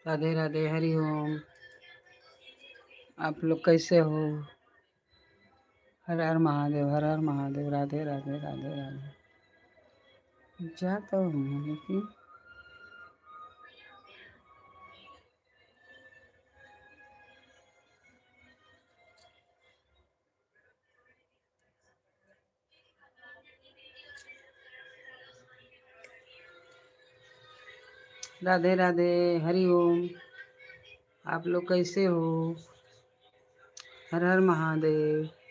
राधे राधे, हरि ओम। आप लोग कैसे हो? हर हर महादेव, हर हर महादेव। राधे राधे, राधे राधे। जाता हूँ लेकिन राधे राधे, हरि ओम। आप लोग कैसे हो? हर हर महादेव।